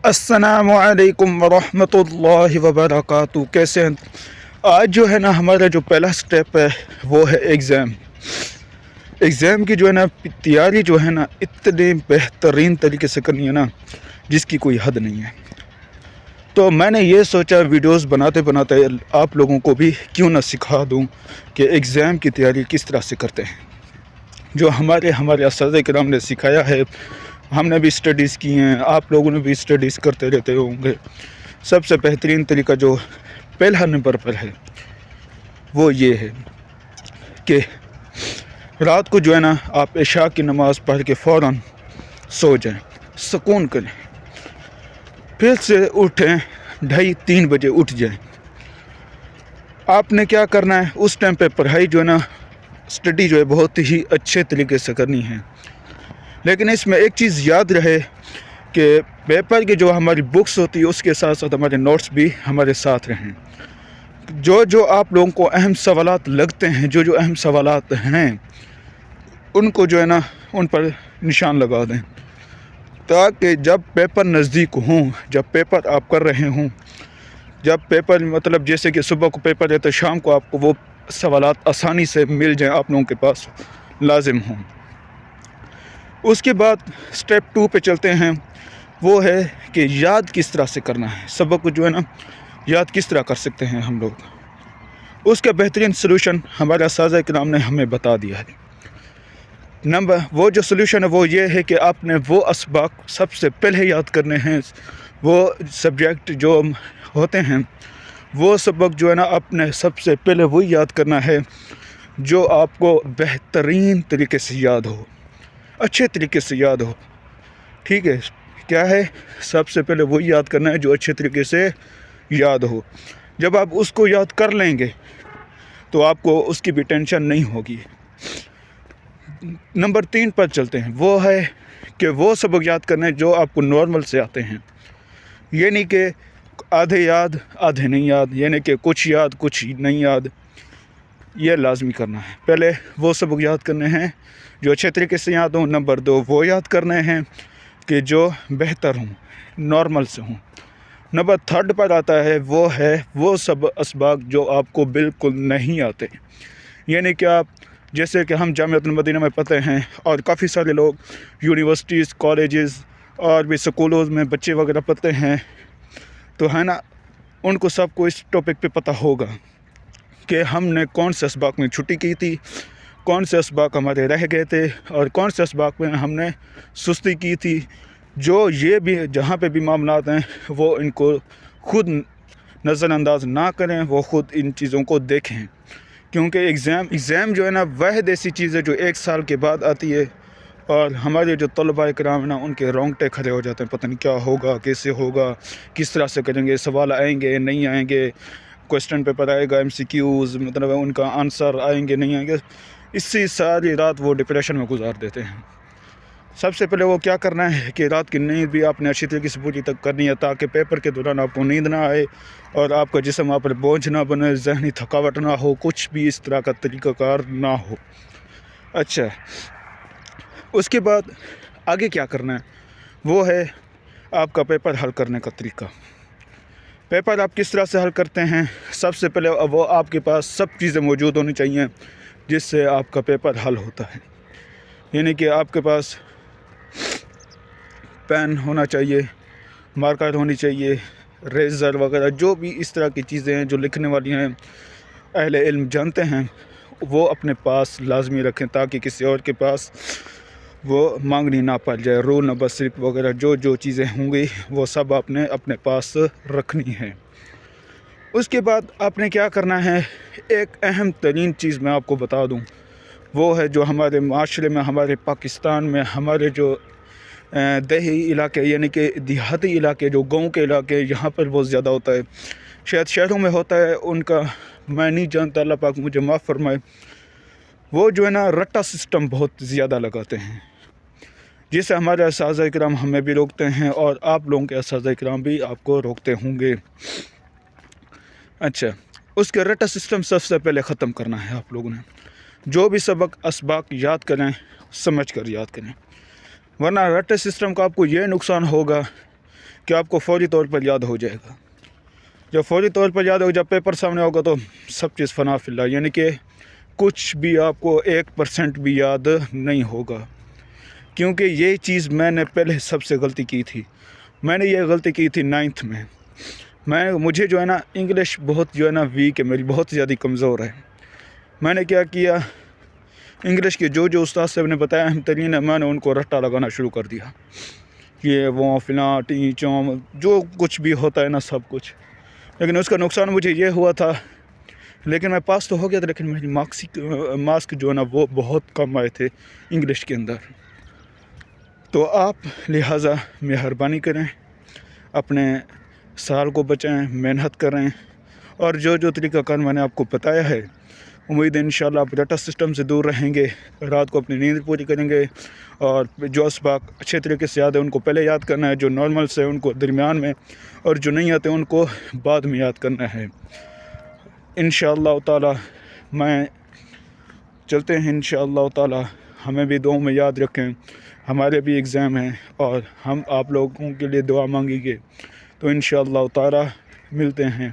السلام علیکم ورحمۃ اللہ وبرکاتہ۔ کیسے ہیں؟ آج جو ہے نا ہمارا جو پہلا سٹیپ ہے وہ ہے ایگزام کی جو ہے نا تیاری جو ہے نا اتنے بہترین طریقے سے کرنی ہے نا جس کی کوئی حد نہیں ہے۔ تو میں نے یہ سوچا ویڈیوز بناتے بناتے آپ لوگوں کو بھی کیوں نہ سکھا دوں کہ ایگزام کی تیاری کس طرح سے کرتے ہیں، جو ہمارے اساتذہ کرام نے سکھایا ہے۔ ہم نے بھی اسٹڈیز کی ہیں، آپ لوگوں نے بھی اسٹڈیز کرتے رہتے ہوں گے۔ سب سے بہترین طریقہ جو پہلا نمبر پر ہے وہ یہ ہے کہ رات کو جو ہے نا آپ عشاء کی نماز پڑھ کے فوراً سو جائیں، سکون کریں، پھر سے اٹھیں 2:30-3 بجے اٹھ جائیں۔ آپ نے کیا کرنا ہے اس ٹائم پہ پڑھائی جو ہے نا اسٹڈی جو ہے بہت ہی اچھے طریقے سے کرنی ہے، لیکن اس میں ایک چیز یاد رہے کہ پیپر کی جو ہماری بکس ہوتی ہے اس کے ساتھ ساتھ ہمارے نوٹس بھی ہمارے ساتھ رہیں۔ جو آپ لوگوں کو اہم سوالات لگتے ہیں، جو اہم سوالات ہیں ان کو جو ہے نا ان پر نشان لگا دیں، تاکہ جب پیپر نزدیک ہوں، جب پیپر آپ کر رہے ہوں، جب پیپر مطلب جیسے کہ صبح کو پیپر ہے تو شام کو آپ کو وہ سوالات آسانی سے مل جائیں، آپ لوگوں کے پاس لازم ہوں۔ اس کے بعد سٹیپ 2 پہ چلتے ہیں، وہ ہے کہ یاد کس طرح سے کرنا ہے، سبق کو جو ہے نا یاد کس طرح کر سکتے ہیں ہم لوگ۔ اس کا بہترین سلوشن ہمارے اساتذہ کرام نے ہمیں بتا دیا ہے۔ وہ جو سلوشن ہے وہ یہ ہے کہ آپ نے وہ اسباق سب سے پہلے یاد کرنے ہیں، وہ سبجیکٹ جو ہوتے ہیں وہ سبق جو ہے نا آپ نے سب سے پہلے وہی یاد کرنا ہے جو آپ کو بہترین طریقے سے یاد ہو، اچھے طریقے سے یاد ہو۔ ٹھیک ہے، کیا ہے؟ سب سے پہلے وہی یاد کرنا ہے جو اچھے طریقے سے یاد ہو۔ جب آپ اس کو یاد کر لیں گے تو آپ کو اس کی بھی ٹینشن نہیں ہوگی۔ نمبر 3 پر چلتے ہیں، وہ ہے کہ وہ سبق یاد کرنا ہے جو آپ کو نارمل سے آتے ہیں، یعنی کہ آدھے یاد آدھے نہیں یاد، یعنی کہ کچھ یاد کچھ نہیں یاد، یہ لازمی کرنا ہے۔ پہلے وہ سبق یاد کرنے ہیں جو اچھے طریقے سے یاد ہوں۔ نمبر 2 وہ یاد کرنے ہیں کہ جو بہتر ہوں، نارمل سے ہوں۔ نمبر 3 پر آتا ہے وہ سب اسباق جو آپ کو بالکل نہیں آتے، یعنی کہ آپ جیسے کہ ہم جامعۃ المدینہ میں پڑھتے ہیں اور کافی سارے لوگ یونیورسٹیز، کالجز اور بھی سکولوں میں بچے وغیرہ پڑھتے ہیں، تو ہے نا ان کو سب کو اس ٹاپک پہ پتہ ہوگا کہ ہم نے کون سے اسباق میں چھٹی کی تھی، کون سے اسباق ہمارے رہ گئے تھے اور کون سے اسباق میں ہم نے سستی کی تھی۔ جو یہ بھی جہاں پہ بھی معاملات ہیں وہ ان کو خود نظر انداز نہ کریں، وہ خود ان چیزوں کو دیکھیں، کیونکہ ایگزام جو ہے نا واحد ایسی چیز ہے جو 1 سال کے بعد آتی ہے، اور ہمارے جو طلباء کرام ہیں نا ان کے رونگٹے کھڑے ہو جاتے ہیں، پتہ نہیں کیا ہوگا، کیسے ہوگا، کس طرح سے کریں گے، سوال آئیں گے نہیں آئیں گے، کویسچن پیپر آئے گا، MCQs مطلب ان کا آنسر آئیں گے نہیں آئیں گے، اس سے ساری رات وہ ڈپریشن میں گزار دیتے ہیں۔ سب سے پہلے وہ کیا کرنا ہے کہ رات کی نیند بھی آپ نے اچھی طریقے سے پوری تک کرنی ہے، تاکہ پیپر کے دوران آپ کو نیند نہ آئے اور آپ کا جسم آپ پر بوجھ نہ بنے، ذہنی تھکاوٹ نہ ہو، کچھ بھی اس طرح کا طریقہ کار نہ ہو۔ اچھا، اس کے بعد آگے کیا کرنا ہے وہ ہے آپ کا پیپر حل کرنے کا طریقہ۔ پیپر آپ کس طرح سے حل کرتے ہیں؟ سب سے پہلے وہ آپ کے پاس سب چیزیں موجود ہونی چاہیے جس سے آپ کا پیپر حل ہوتا ہے، یعنی کہ آپ کے پاس پین ہونا چاہیے، مارکر ہونی چاہیے، ریزر وغیرہ، جو بھی اس طرح کی چیزیں ہیں جو لکھنے والی ہیں اہل علم جانتے ہیں، وہ اپنے پاس لازمی رکھیں تاکہ کسی اور کے پاس وہ مانگنی نہ پڑ جائے۔ رول نمبر سلپ وغیرہ جو چیزیں ہوں گی وہ سب آپ نے اپنے پاس رکھنی ہے۔ اس کے بعد آپ نے کیا کرنا ہے، ایک اہم ترین چیز میں آپ کو بتا دوں، وہ ہے جو ہمارے معاشرے میں، ہمارے پاکستان میں، ہمارے جو دیہی علاقے یعنی کہ دیہاتی علاقے، جو گاؤں کے علاقے، یہاں پر بہت زیادہ ہوتا ہے، شاید شہروں میں ہوتا ہے، ان کا میں نہیں جانتا، اللہ پاک مجھے معاف فرمائے، وہ جو ہے نا رٹا سسٹم بہت زیادہ لگاتے ہیں، جس سے ہمارے اساتذہ کرام ہمیں بھی روکتے ہیں اور آپ لوگوں کے اساتذہ کرام بھی آپ کو روکتے ہوں گے۔ اچھا، اس کے رٹا سسٹم سب سے پہلے ختم کرنا ہے آپ لوگوں نے۔ جو بھی سبق اسباق یاد کریں سمجھ کر یاد کریں، ورنہ رٹے سسٹم کا آپ کو یہ نقصان ہوگا کہ آپ کو فوری طور پر یاد ہو جائے گا. جب فوری طور پر یاد ہوگا، جب پیپر سامنے ہوگا تو سب چیز فنا فی اللہ، یعنی کہ کچھ بھی آپ کو 1% بھی یاد نہیں ہوگا. کیونکہ یہ چیز میں نے پہلے سب سے غلطی کی تھی. میں نے یہ غلطی کی تھی 9th میں. مجھے جو ہے نا انگلش بہت جو ہے نا ویک ہے، میری بہت زیادہ کمزور ہے. میں نے کیا کیا، انگلش کے جو استاد صاحب نے بتایا اہم ترین ہے، میں نے ان کو رٹا لگانا شروع کر دیا. یہ وہ فلاں ٹی چوم جو کچھ بھی ہوتا ہے نا سب کچھ. لیکن اس کا نقصان مجھے یہ ہوا تھا، لیکن میں پاس تو ہو گیا تھا، لیکن میری مارکس جو ہے نا وہ بہت کم آئے تھے انگلش کے اندر. تو آپ لہٰذا مہربانی کریں، اپنے سال کو بچائیں، محنت کریں، اور جو طریقہ کار میں نے آپ کو بتایا ہے، امید ہے انشاءاللہ آپ ڈاٹا سسٹم سے دور رہیں گے، رات کو اپنی نیند پوری کریں گے، اور جو اسباق اچھے طریقے سے یاد ہے ان کو پہلے یاد کرنا ہے، جو نارمل سے ان کو درمیان میں، اور جو نہیں آتے ان کو بعد میں یاد کرنا ہے. انشاءاللہ تعالی میں چلتے ہیں. انشاءاللہ تعالی ہمیں بھی دعاؤں میں یاد رکھیں. ہمارے بھی ایگزام ہیں اور ہم آپ لوگوں کے لیے دعا مانگیں گے. تو انشاءاللہ تعالی ملتے ہیں.